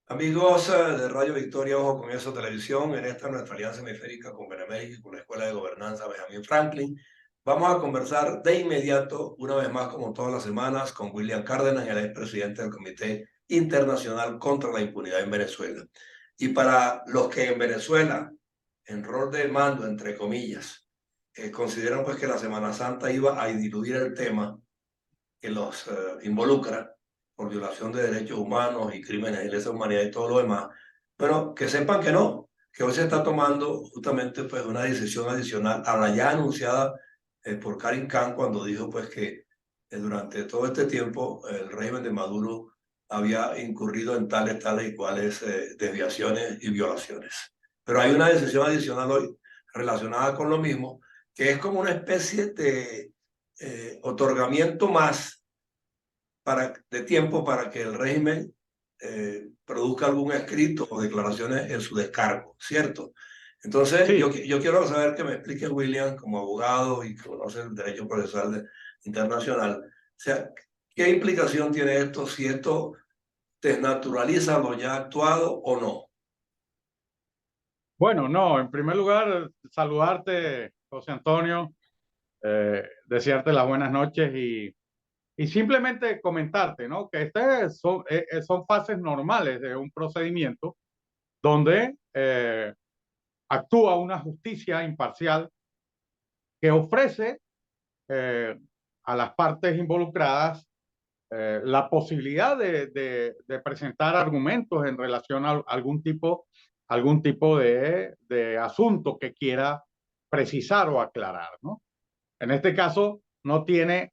Amigos de Radio Victoria, Ojo con Eso Televisión, en esta nuestra alianza hemisférica con Benemérita y con la Escuela de Gobernanza Benjamin Franklin, vamos a conversar de inmediato, una vez más como todas las semanas, con William Cárdenas, el expresidente del Comité Internacional contra la Impunidad en Venezuela. Y para los que en Venezuela, en rol de mando, entre comillas, consideran pues que la Semana Santa iba a diluir el tema que los involucra por violación de derechos humanos y crímenes de lesa humanidad y todo lo demás, pero que sepan que no, que hoy se está tomando justamente pues una decisión adicional a la ya anunciada por Karim Khan cuando dijo pues que durante todo este tiempo el régimen de Maduro había incurrido en tales y cuales desviaciones y violaciones. Pero hay una decisión adicional hoy relacionada con lo mismo, que es como una especie de otorgamiento más de tiempo para que el régimen produzca algún escrito o declaraciones en su descargo, ¿cierto? Entonces, Sí, yo quiero saber que me explique William, como abogado y que conoce el derecho procesal internacional, o sea, ¿qué implicación tiene esto si esto desnaturaliza lo ya actuado o no? bueno, no, en primer lugar, saludarte, José Antonio, desearte las buenas noches y simplemente comentarte, ¿no? Que son fases normales de un procedimiento donde actúa una justicia imparcial que ofrece eh, a las partes involucradas la posibilidad de presentar argumentos en relación a algún tipo de asunto que quiera precisar o aclarar, ¿no? En este caso, no tiene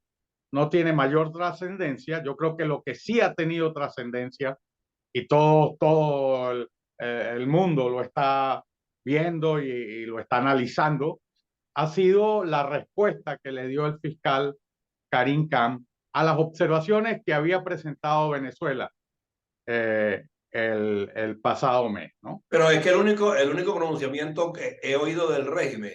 mayor trascendencia. Yo creo que lo que sí ha tenido trascendencia y todo el mundo lo está viendo y lo está analizando, ha sido la respuesta que le dio el fiscal Karim Khan a las observaciones que había presentado Venezuela el pasado mes, ¿no? Pero es que el único pronunciamiento que he oído del régimen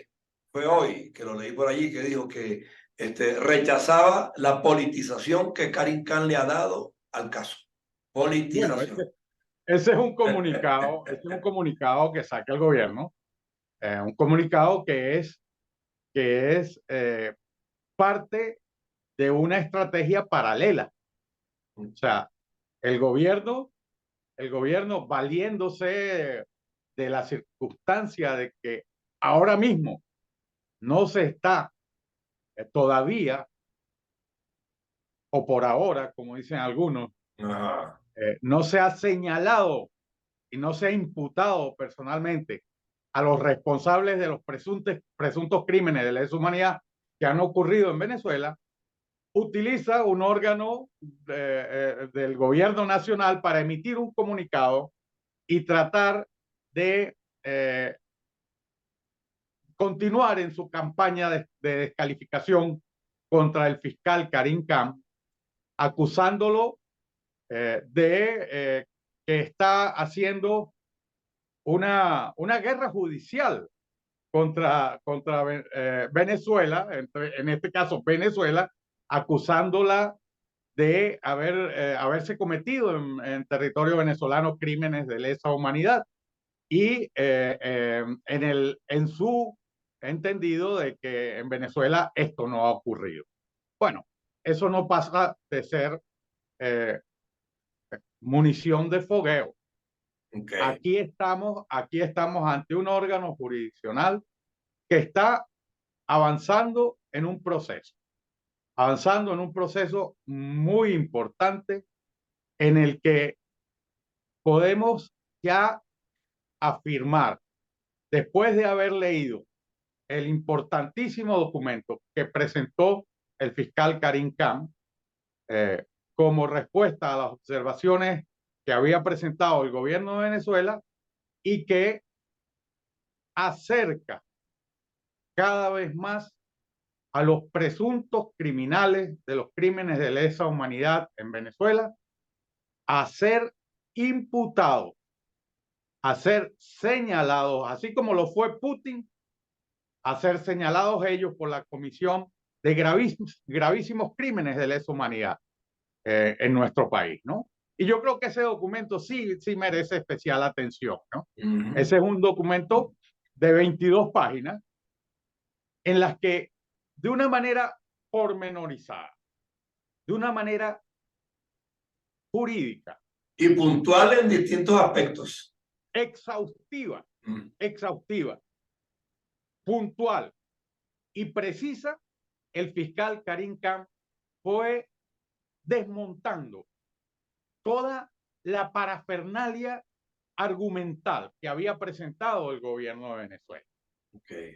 fue hoy, que lo leí por allí, que dijo que rechazaba la politización que Karim Khan le ha dado al caso. Bueno, Politización. ese es un comunicado que saca el gobierno, un comunicado que es parte de una estrategia paralela. O sea, el gobierno, el gobierno valiéndose de la circunstancia de que ahora mismo no se está todavía, o por ahora, como dicen algunos, Ajá. no se ha señalado y no se ha imputado personalmente a los responsables de los presuntos crímenes de lesa humanidad que han ocurrido en Venezuela, utiliza un órgano del gobierno nacional para emitir un comunicado y tratar de continuar en su campaña de descalificación contra el fiscal Karim Khan, acusándolo de que está haciendo una guerra judicial contra Venezuela, en este caso Venezuela, acusándola de haberse cometido en territorio venezolano crímenes de lesa humanidad y en su entendido de que en Venezuela esto no ha ocurrido. Bueno, eso no pasa de ser eh, munición de fogueo. Ok. Aquí estamos ante un órgano jurisdiccional que está avanzando en un proceso, avanzando en un proceso muy importante en el que podemos ya afirmar, después de haber leído el importantísimo documento que presentó el fiscal Karim Khan eh, como respuesta a las observaciones que había presentado el gobierno de Venezuela y que acerca cada vez más a los presuntos criminales de los crímenes de lesa humanidad en Venezuela a ser imputados, a ser señalados, así como lo fue Putin, a ser señalados ellos por la comisión de gravísimos crímenes de lesa humanidad en nuestro país, ¿no? Y yo creo que ese documento sí merece especial atención, ¿no? Ujú. Ese es un documento de 22 páginas en las que de una manera pormenorizada, de una manera jurídica, Y puntual en distintos aspectos. exhaustiva, Mm. exhaustiva, puntual y precisa, el fiscal Karim Khan fue desmontando toda la parafernalia argumental que había presentado el gobierno de Venezuela. Okay.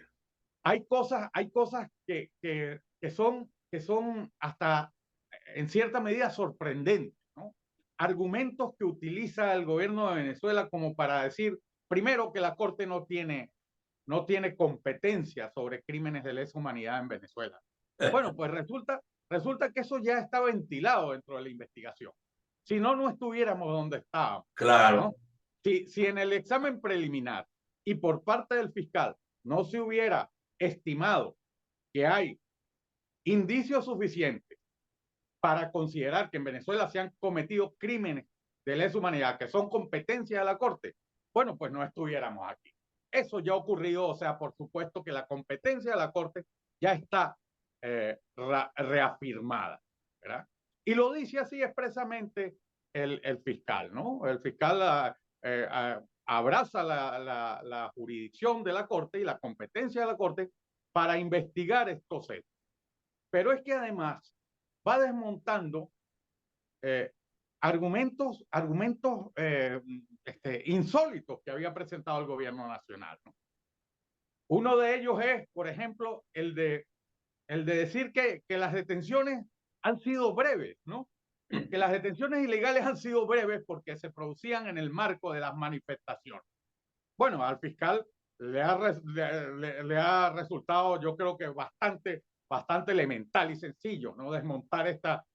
Hay cosas que son hasta en cierta medida sorprendentes, ¿no? Argumentos que utiliza el gobierno de Venezuela como para decir, primero, que la Corte no tiene competencia sobre crímenes de lesa humanidad en Venezuela. Bueno, pues resulta que eso ya está ventilado dentro de la investigación. Si no, no estuviéramos donde estábamos, Claro. ¿no? Si en el examen preliminar y por parte del fiscal no se hubiera estimado que hay indicios suficientes para considerar que en Venezuela se han cometido crímenes de lesa humanidad que son competencia de la Corte, bueno, pues no estuviéramos aquí. Eso ya ha ocurrido, o sea, por supuesto que la competencia de la Corte ya está reafirmada, ¿verdad? Y lo dice así expresamente el fiscal, ¿no? El fiscal abraza la jurisdicción de la Corte y la competencia de la Corte para investigar estos hechos. Pero es que además va desmontando argumentos insólitos que había presentado el gobierno nacional, ¿no? Uno de ellos es, por ejemplo, el de decir que las detenciones han sido breves, ¿no? Que las detenciones ilegales han sido breves porque se producían en el marco de las manifestaciones. Bueno, al fiscal le ha resultado, yo creo que bastante elemental y sencillo, ¿no? Desmontar esta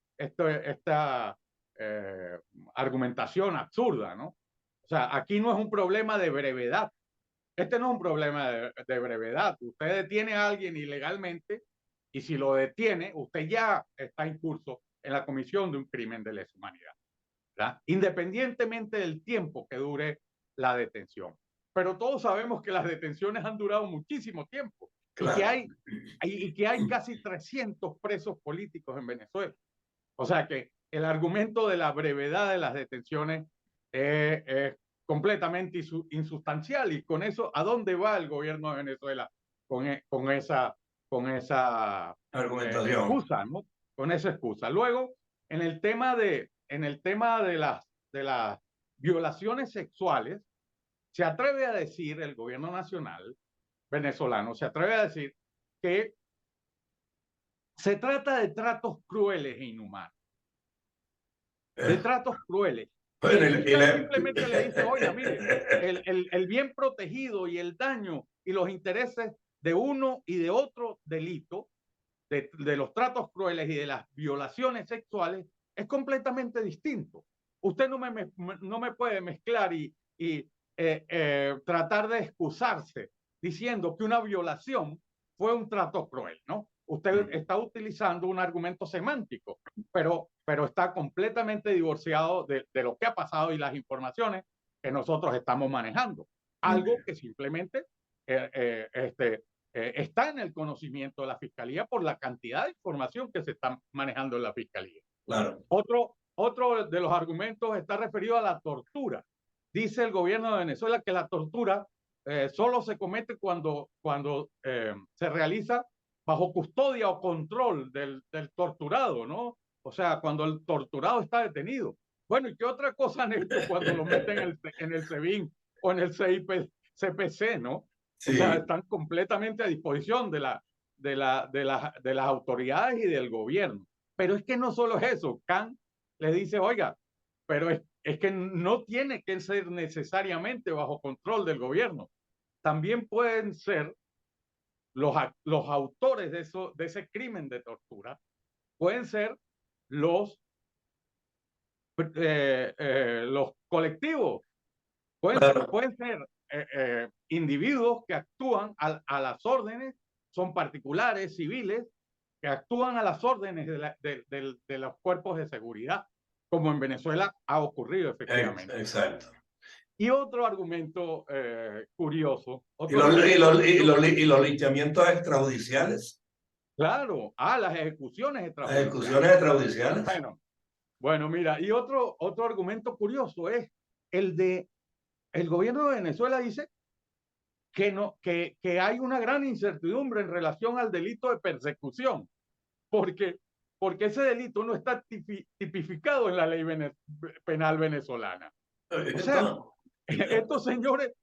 eh, argumentación absurda, ¿no? O sea, aquí no es un problema de brevedad. Este no es un problema de brevedad. Usted detiene a alguien ilegalmente y si lo detiene, usted ya está en curso en la comisión de un crimen de lesa humanidad, ¿verdad? Independientemente del tiempo que dure la detención. Pero todos sabemos que las detenciones han durado muchísimo tiempo Claro. y que hay casi 300 presos políticos en Venezuela. O sea que el argumento de la brevedad de las detenciones es completamente insustancial. Y con eso, ¿a dónde va el gobierno de Venezuela con esa Argumentación. excusa, ¿no? Con esa excusa. Luego, en el tema de las violaciones sexuales, se atreve a decir el gobierno nacional venezolano, se atreve a decir que se trata de tratos crueles e inhumanos. De tratos crueles. Y Bueno, el fiscal simplemente le dice, oiga, mire, el bien protegido y el daño y los intereses de uno y de otro delito, de los tratos crueles y de las violaciones sexuales, es completamente distinto. Usted no me puede mezclar y tratar de excusarse diciendo que una violación fue un trato cruel, ¿no? Usted está utilizando un argumento semántico, pero está completamente divorciado de lo que ha pasado y las informaciones que nosotros estamos manejando. Algo que simplemente está en el conocimiento de la Fiscalía por la cantidad de información que se está manejando en la Fiscalía. Claro. Otro de los argumentos está referido a la tortura. Dice el gobierno de Venezuela que la tortura solo se comete cuando se realiza bajo custodia o control del torturado, ¿no? O sea, cuando el torturado está detenido. Bueno, ¿y qué otra cosa han hecho cuando lo meten en el SEBIN o en el CPC, ¿no? O sea, Sí. están completamente a disposición de las autoridades y del gobierno. Pero es que no solo es eso. Khan le dice, oiga, pero es que no tiene que ser necesariamente bajo control del gobierno. También pueden ser los autores de ese crimen de tortura, pueden ser los colectivos, Claro. pueden ser individuos que actúan a las órdenes, son particulares, civiles, que actúan a las órdenes de los cuerpos de seguridad. como en Venezuela ha ocurrido efectivamente. Exacto. Y otro argumento curioso, ¿Y otro los, y argumento los, y curioso, los, y los linchamientos extrajudiciales? claro, las ejecuciones Las extrajudiciales. ejecuciones extrajudiciales. Bueno, mira, y otro argumento curioso es el de el gobierno de Venezuela dice que, no, que hay una gran incertidumbre en relación al delito de persecución, porque, porque ese delito no está tipificado en la ley penal venezolana. O sea, estos señores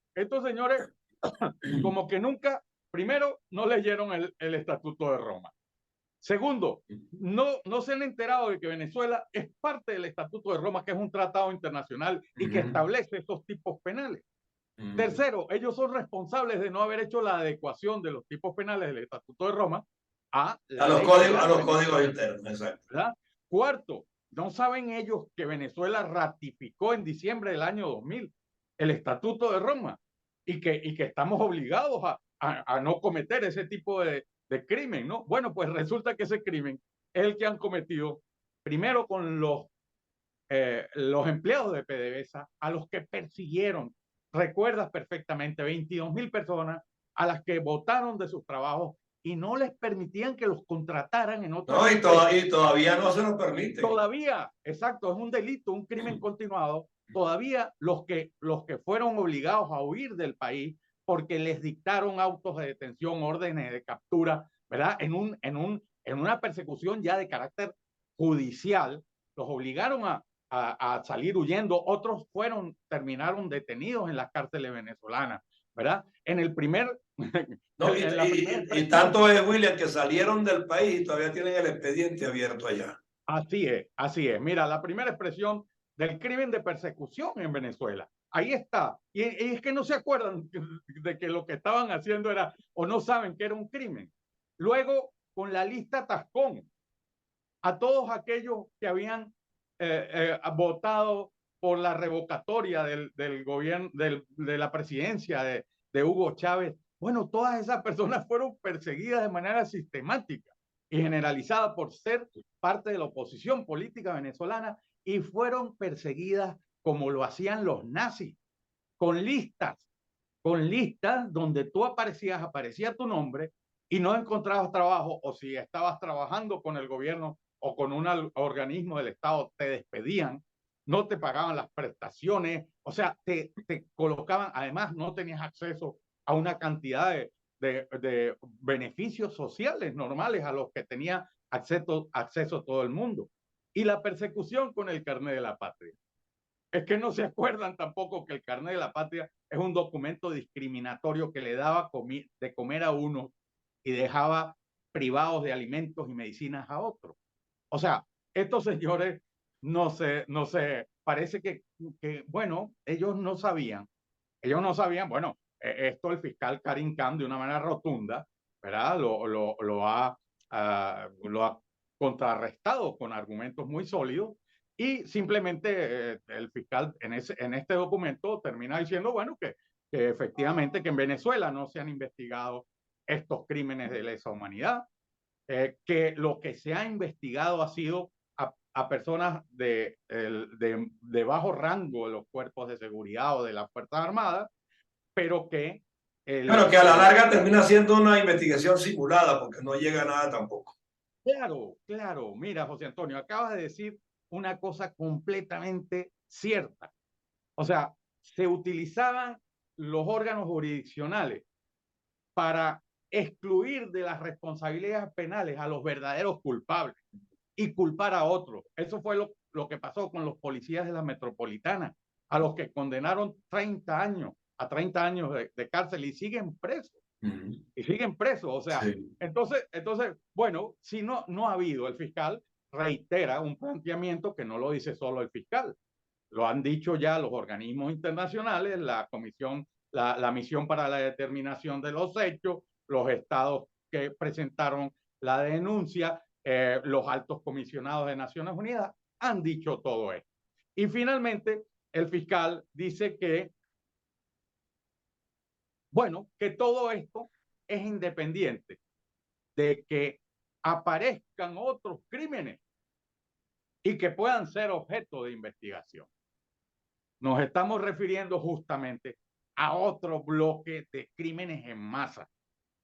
como que nunca, primero, no leyeron el Estatuto de Roma. Segundo, no se han enterado de que Venezuela es parte del Estatuto de Roma, que es un tratado internacional y que establece estos tipos penales. Tercero, ellos son responsables de no haber hecho la adecuación de los tipos penales del Estatuto de Roma a la ley A penal los códigos venezolana, internos, exacto. ¿verdad? Cuarto, no saben ellos que Venezuela ratificó en diciembre del año 2000 el Estatuto de Roma y que estamos obligados a no cometer ese tipo de crimen, ¿no? Bueno, pues resulta que ese crimen es el que han cometido primero con los empleados de PDVSA, a los que persiguieron. Recuerdas perfectamente, 22.000 personas a las que votaron de sus trabajos y no les permitían que los contrataran en otras No, empresas. y todavía no se nos permite. Todavía, exacto, es un delito, un crimen continuado. Todavía los que fueron obligados a huir del país porque les dictaron autos de detención, órdenes de captura, ¿verdad? En una persecución ya de carácter judicial, los obligaron a salir huyendo. Otros terminaron detenidos en las cárceles venezolanas, ¿verdad? En el primer, No, en la primera y expresión. tanto es, William, que salieron del país y todavía tienen el expediente abierto allá. Así es, así es. Mira, la primera expresión del crimen de persecución en Venezuela. Ahí está. Y es que no se acuerdan de que lo que estaban haciendo era, o no saben que era un crimen. Luego, con la lista Tascón, a todos aquellos que habían votado por la revocatoria del gobierno, de la presidencia de Hugo Chávez. Bueno, todas esas personas fueron perseguidas de manera sistemática y generalizada por ser parte de la oposición política venezolana y fueron perseguidas como lo hacían los nazis, con listas donde tú aparecía tu nombre y no encontrabas trabajo, o si estabas trabajando con el gobierno o con un organismo del Estado, te despedían, no te pagaban las prestaciones, o sea, te colocaban, además no tenías acceso a una cantidad de beneficios sociales normales a los que tenía acceso todo el mundo. Y la persecución con el carnet de la patria. Es que no se acuerdan tampoco que el carnet de la patria es un documento discriminatorio que le daba de comer a uno y dejaba privados de alimentos y medicinas a otros. O sea, estos señores no sé, parece bueno, ellos no sabían, bueno, esto el fiscal Karim Khan de una manera rotunda, ¿verdad? Lo ha contrarrestado con argumentos muy sólidos y simplemente el fiscal en este documento termina diciendo, bueno, que efectivamente que en Venezuela no se han investigado estos crímenes de lesa humanidad, que lo que se ha investigado ha sido a personas de bajo rango de los cuerpos de seguridad o de las Fuerzas Armadas, pero que Bueno, que a la larga termina siendo una investigación simulada porque no llega a nada tampoco. claro, claro, mira, José Antonio, acabas de decir una cosa completamente cierta. O sea, se utilizaban los órganos jurisdiccionales para excluir de las responsabilidades penales a los verdaderos culpables y culpar a otros. Eso fue lo que pasó con los policías de la metropolitana, a los que condenaron 30 años, a 30 años de cárcel y siguen presos. Y siguen presos, o sea, Sí. entonces, bueno, si no ha habido, el fiscal reitera un planteamiento que no lo dice solo el fiscal, lo han dicho ya los organismos internacionales, la comisión, la misión para la determinación de los hechos, los estados que presentaron la denuncia, los altos comisionados de Naciones Unidas han dicho todo esto. Y finalmente, el fiscal dice que, bueno, que todo esto es independiente de que aparezcan otros crímenes y que puedan ser objeto de investigación. Nos estamos refiriendo justamente a otro bloque de crímenes en masa,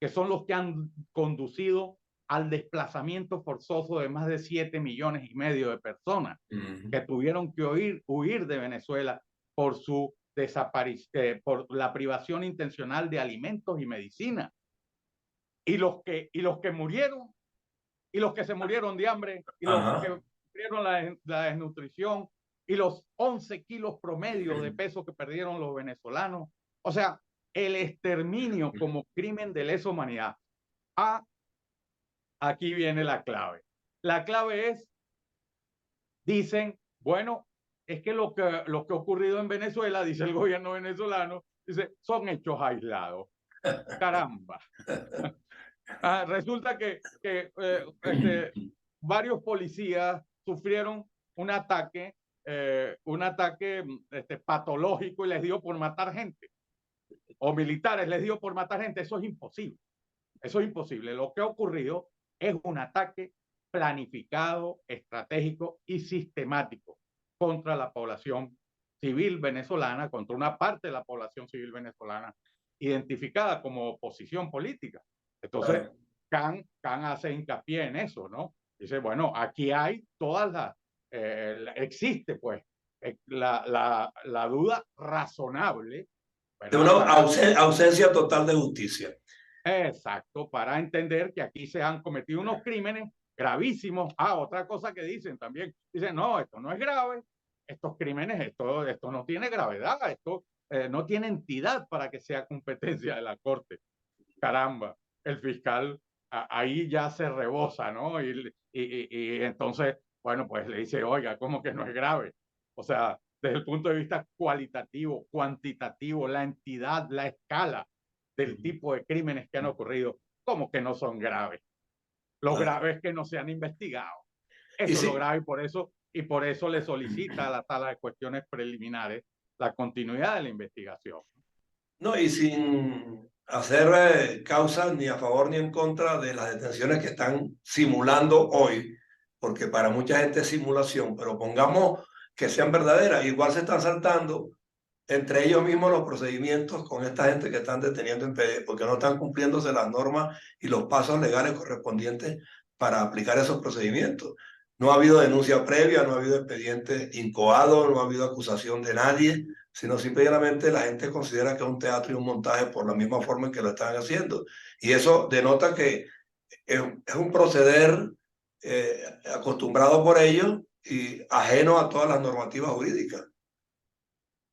que son los que han conducido al desplazamiento forzoso de más de 7,5 millones de personas que tuvieron que huir de Venezuela por su por la privación intencional de alimentos y medicina. Y los que murieron, y los que se murieron de hambre, y los que sufrieron la desnutrición, y los 11 kilos promedio de peso que perdieron los venezolanos. O sea, el exterminio como crimen de lesa humanidad. Aquí viene la clave. La clave es, dicen, bueno, es que lo que ha ocurrido en Venezuela, dice el gobierno venezolano, dice, son hechos aislados. Caramba. Resulta que varios policías sufrieron un ataque patológico y les dio por matar gente. O militares les dio por matar gente. Eso es imposible. Eso es imposible. Lo que ha ocurrido es un ataque planificado, estratégico y sistemático contra la población civil venezolana, contra una parte de la población civil venezolana identificada como oposición política. Entonces, Khan hace hincapié en eso, ¿no? Dice, bueno, aquí hay todas las, existe pues la duda razonable, De ¿verdad? una ausencia total de justicia. Exacto, para entender que aquí se han cometido unos crímenes gravísimos. Otra cosa que dicen también, dicen, no, esto no es grave, estos crímenes, esto no tiene gravedad, esto no tiene entidad para que sea competencia de la Corte. Caramba, el fiscal ahí ya se rebosa, ¿no? Y entonces, bueno, pues le dice, oiga, ¿cómo que no es grave? O sea, desde el punto de vista cualitativo, cuantitativo, la entidad, la escala del tipo de crímenes que han ocurrido, ¿cómo que no son graves? Lo grave es que no se han investigado. Eso es lo grave y por eso le solicita a la sala de cuestiones preliminares la continuidad de la investigación. No, y sin hacer causas ni a favor ni en contra de las detenciones que están simulando hoy, porque para mucha gente es simulación, pero pongamos que sean verdaderas. Igual se están saltando entre ellos mismos los procedimientos con esta gente que están deteniendo en PD, porque no están cumpliéndose las normas y los pasos legales correspondientes para aplicar esos procedimientos. No ha habido denuncia previa, no ha habido expediente incoado, no ha habido acusación de nadie, sino simplemente la gente considera que es un teatro y un montaje por la misma forma en que lo están haciendo. Y eso denota que es un proceder acostumbrado por ellos y ajeno a todas las normativas jurídicas.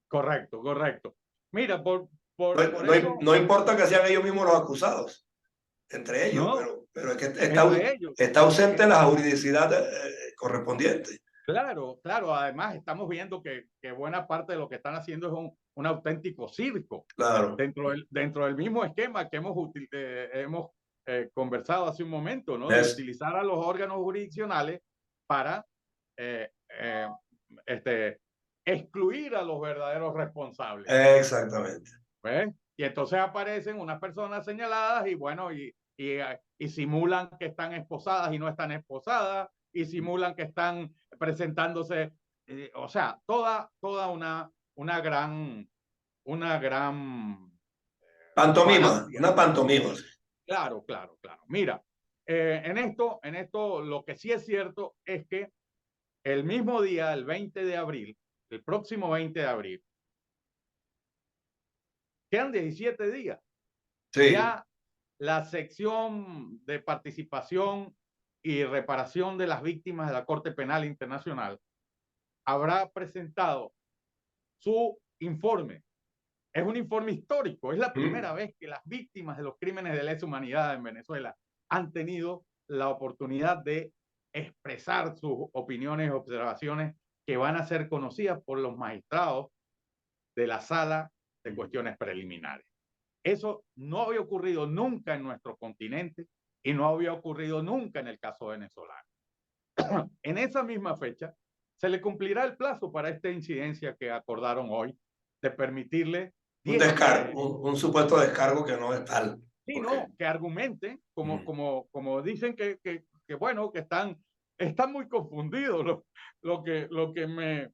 Correcto, correcto. Mira, por no, eso... No importa que sean ellos mismos los acusados, entre ellos, No, pero es que entre ellos. está ausente la juridicidad correspondiente. Claro, claro. Además, estamos viendo que buena parte de lo que están haciendo es un auténtico circo. Claro. Dentro del mismo esquema que hemos conversado hace un momento, ¿no? De utilizar a los órganos jurisdiccionales para excluir a los verdaderos responsables. Exactamente. ¿Ves? Y entonces aparecen unas personas señaladas y bueno, y simulan que están esposadas y no están esposadas, y simulan que están presentándose, o sea, toda una gran pantomima, una pantomima. Claro, claro, claro. Mira, en esto lo que sí es cierto es que el mismo día, el 20 de abril, el próximo 20 de abril, quedan 17 días. Sí. Ya la sección de participación y reparación de las víctimas de la Corte Penal Internacional habrá presentado su informe. Es un informe histórico. Es la primera vez que las víctimas de los crímenes de lesa humanidad en Venezuela han tenido la oportunidad de expresar sus opiniones y observaciones que van a ser conocidas por los magistrados de la sala de cuestiones preliminares. Eso no había ocurrido nunca en nuestro continente y no había ocurrido nunca en el caso venezolano. En esa misma fecha se le cumplirá el plazo para esta incidencia que acordaron hoy de permitirle un descargo, un supuesto descargo que no es tal. Sí, no, que argumenten, como dicen que bueno, que están están muy confundidos. Lo que me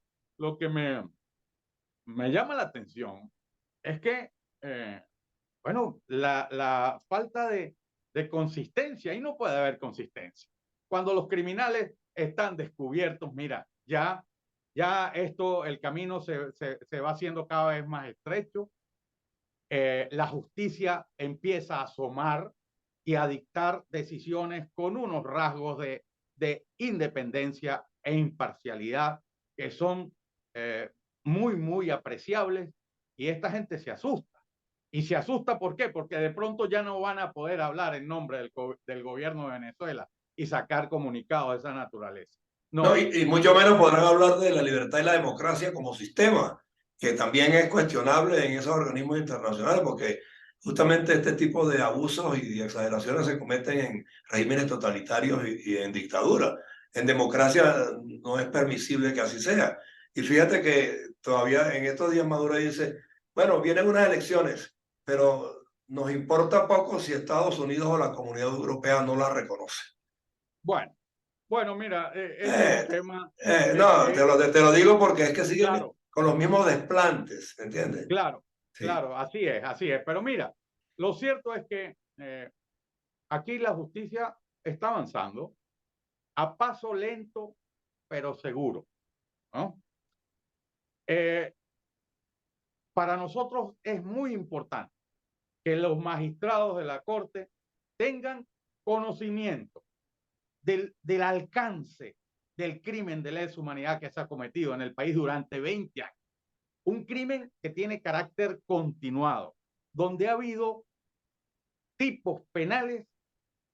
llama la atención es que, bueno, la falta de consistencia, ahí no puede haber consistencia. Cuando los criminales están descubiertos, mira, ya esto, el camino se va haciendo cada vez más estrecho, la justicia empieza a asomar y a dictar decisiones con unos rasgos de independencia e imparcialidad que son muy, muy apreciables, y esta gente se asusta. Y se asusta, ¿por qué? Porque de pronto ya no van a poder hablar en nombre del gobierno de Venezuela y sacar comunicados de esa naturaleza. No, No, y mucho menos podrán hablar de la libertad y la democracia como sistema, que también es cuestionable en esos organismos internacionales, porque justamente este tipo de abusos y exageraciones se cometen en regímenes totalitarios y en dictadura. En democracia no es permisible que así sea. Y fíjate que todavía en estos días Maduro dice, bueno, vienen unas elecciones, pero nos importa poco si Estados Unidos o la Comunidad Europea no las reconoce. bueno, bueno, mira, ese es un Eh, tema no, que, te lo digo porque es que siguen claro, con los mismos desplantes, ¿entiendes? claro, Sí. claro, así es, así es. Pero mira, lo cierto es que aquí la justicia está avanzando a paso lento, pero seguro, ¿no? Eh, para nosotros es muy importante que los magistrados de la Corte tengan conocimiento del alcance del crimen de lesa humanidad que se ha cometido en el país durante 20 años. Un crimen que tiene carácter continuado, donde ha habido tipos penales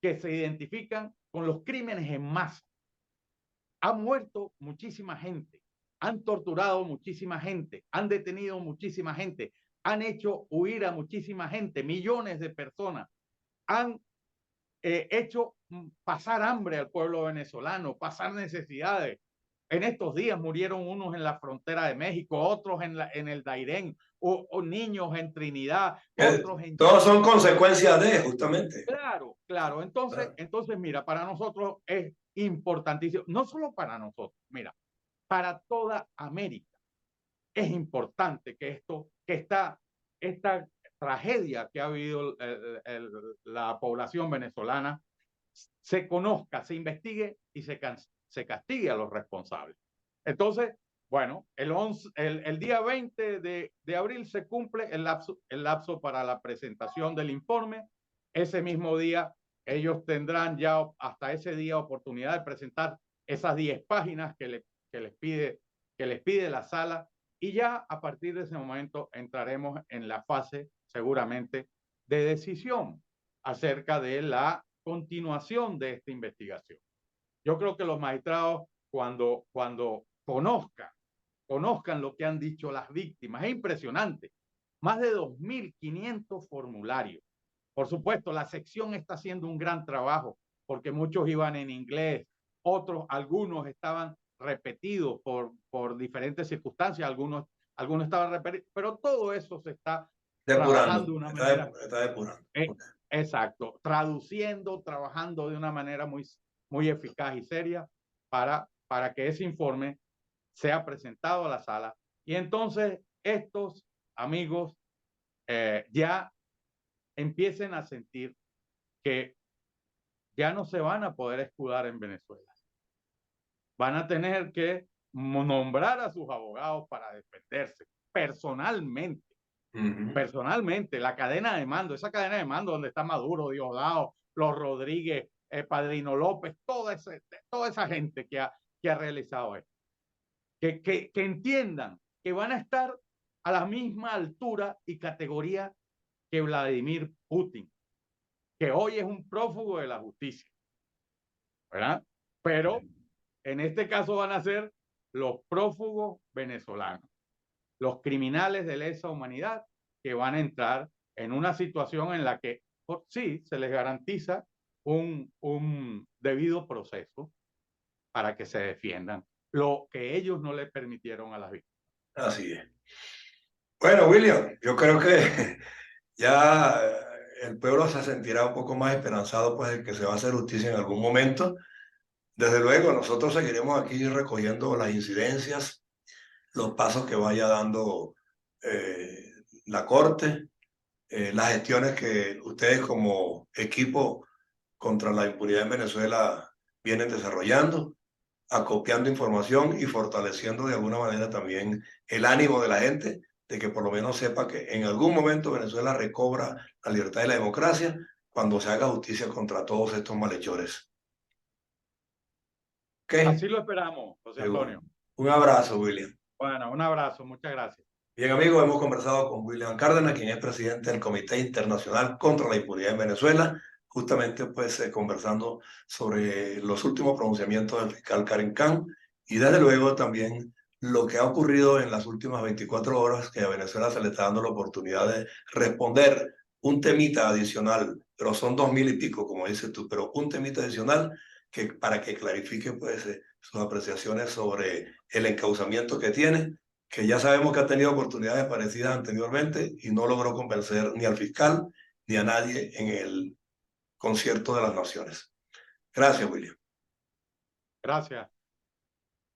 que se identifican con los crímenes en masa. Ha muerto muchísima gente, han torturado muchísima gente, han detenido muchísima gente, han hecho huir a muchísima gente, millones de personas, han hecho pasar hambre al pueblo venezolano, pasar necesidades. En estos días murieron unos en la frontera de México, otros en el Dairén, o niños en Trinidad, otros en Todos son Chile. consecuencias de, justamente. Claro, claro. Claro. Entonces, mira, para nosotros es importantísimo, no solo para nosotros, mira, para toda América es importante que esta tragedia que ha vivido la población venezolana se conozca, se investigue y se castigue a los responsables. Entonces, bueno, el día 20 de abril se cumple el lapso para la presentación del informe. Ese mismo día, ellos tendrán ya hasta ese día oportunidad de presentar esas 10 páginas que les pide la sala, y ya a partir de ese momento entraremos en la fase seguramente de decisión acerca de la continuación de esta investigación. Yo creo que los magistrados, cuando conozcan lo que han dicho las víctimas, es impresionante. Más de 2.500 formularios. Por supuesto, la sección está haciendo un gran trabajo porque muchos iban en inglés, algunos estaban repetidos por diferentes circunstancias, algunos estaban repetidos, pero todo eso se está trabajando Depurando, de una manera. está depurando. Exacto, traduciendo, trabajando de una manera muy, muy eficaz y seria para que ese informe sea presentado a la sala, y entonces estos amigos ya empiecen a sentir que ya no se van a poder escudar en Venezuela. Van a tener que nombrar a sus abogados para defenderse personalmente. Personalmente, la cadena de mando, esa cadena de mando donde está Maduro, Diosdado, los Rodríguez, Padrino López, toda esa gente que ha realizado esto. Que entiendan que van a estar a la misma altura y categoría que Vladimir Putin, que hoy es un prófugo de la justicia, ¿verdad? Pero en este caso van a ser los prófugos venezolanos, los criminales de lesa humanidad que van a entrar en una situación en la que sí se les garantiza un debido proceso para que se defiendan, lo que ellos no le permitieron a las víctimas. Así es. Bueno, William, yo creo que ya el pueblo se sentirá un poco más esperanzado, pues, de que se va a hacer justicia en algún momento. Desde luego, nosotros seguiremos aquí recogiendo las incidencias, los pasos que vaya dando la Corte, las gestiones que ustedes como equipo contra la impunidad en Venezuela vienen desarrollando, acopiando información y fortaleciendo de alguna manera también el ánimo de la gente de que por lo menos sepa que en algún momento Venezuela recobra la libertad y la democracia cuando se haga justicia contra todos estos malhechores. ¿Ok? Así lo esperamos, José Seguro. Antonio. Un abrazo, William. Bueno, un abrazo, muchas gracias. Bien, amigos, hemos conversado con William Cárdenas, quien es presidente del Comité Internacional contra la Impunidad en Venezuela, justamente pues conversando sobre los últimos pronunciamientos del fiscal Karim Khan y desde luego también lo que ha ocurrido en las últimas 24 horas, que a Venezuela se le está dando la oportunidad de responder un temita adicional, pero son 2000 y pico, como dices tú, pero un temita adicional que para que clarifique pues sus apreciaciones sobre el encauzamiento que tiene, que ya sabemos que ha tenido oportunidades parecidas anteriormente y no logró convencer ni al fiscal ni a nadie en el concierto de las naciones. Gracias, William. Gracias.